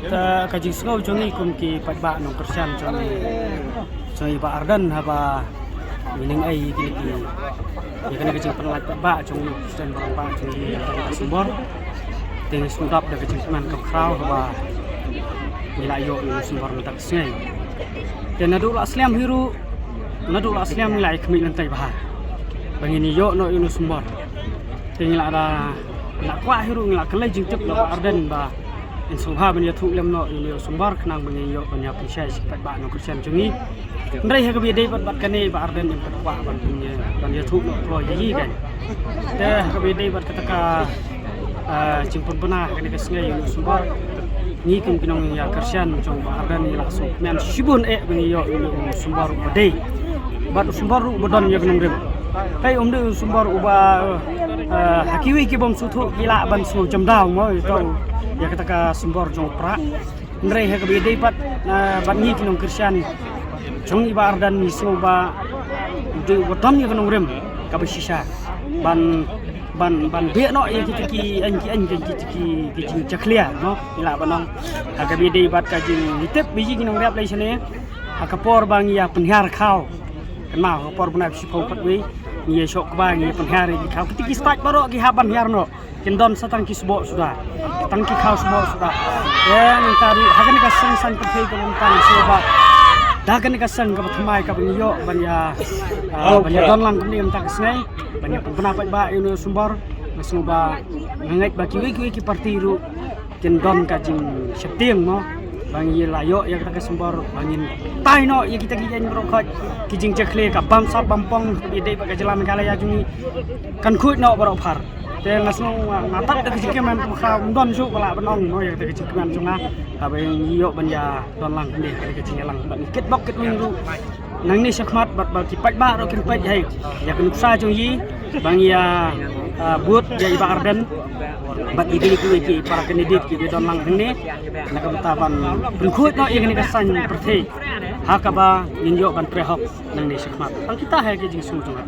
Ta kajing sngau chongi kum ki patba nong kersian chongi ba ardan haba mining ai ki ya kana kajing penlat patba chong stand barang ba chongi ta sumbor ting sundap da kajing man ka krau haba nilayo ni sumbor tak sngai dan nadu asliam hiru nadu asliam nilai kemi lantai bah bangini yo no inu sumbor ting la da la kwa hiru la kelai jing tek la ardan ba in subha ban ya thu lem no in sumbar khnang ban yo ban ya pisai sipat ba no kristian chungi ndrai ha kabi dei bat bat kane ba arden in patwa ban ya thu no pro yi kan te ha kabi dei bat kataka chimpun puna kane kasngai yo sumbar ni kum kinong ya kristian chung ba arden la su men shibun e ban yo sumbar badei bat sumbar bodon ya kinong rem kai de sumbar uba hakiwi ki bom suthu gila ban su jamdau mo to ya kataka sumbor jong pra ndrei ha kabi dei pat ban ni kinong kristian jong iba ardan ni soba de botom ya kinong rem kabi sisa ban be no ya ki an ki chaklia no ila banong ha kabi dei bat ka jing litep biji kinong rap lai sene ha kapor bang ya penhar khau kenal kapor bana si phau patwi ni sok bang ya penhar ki khau ki start baro ki haban hiar no kindon satang ki subo sudah tangki khau subo sudah ya tari hagan ka san pethei ko tang soba dagan ka san ka thamai ka banyo banya don lang kuni tak snai banya puna ba inu sumbor suba ngai ba ki ki partiru kindon ka jing septieng no bang ye layo ya kita sumbor bangin tai no ya kita ki jan rokot ki jing chekle ka bam sap bampong ide ba ka jalan kala ya jungi kan khut no baro phar te nasno natak de kecik man kha don su kala banong no ya de kecik man junga abe yo banya don lang de kecik lang ban kit bok kit wing ru nang ni sakmat bat ba ki pat ba ro kin pat hai ya kun sa jung yi bang ya buat ya iba arden bat ibi ki para kandidat ki don lang ne nak betaban berkhut no yang ni kasan perthi hakaba ninyo ban prehok nang ni sakmat ang kita hai ki jing su junga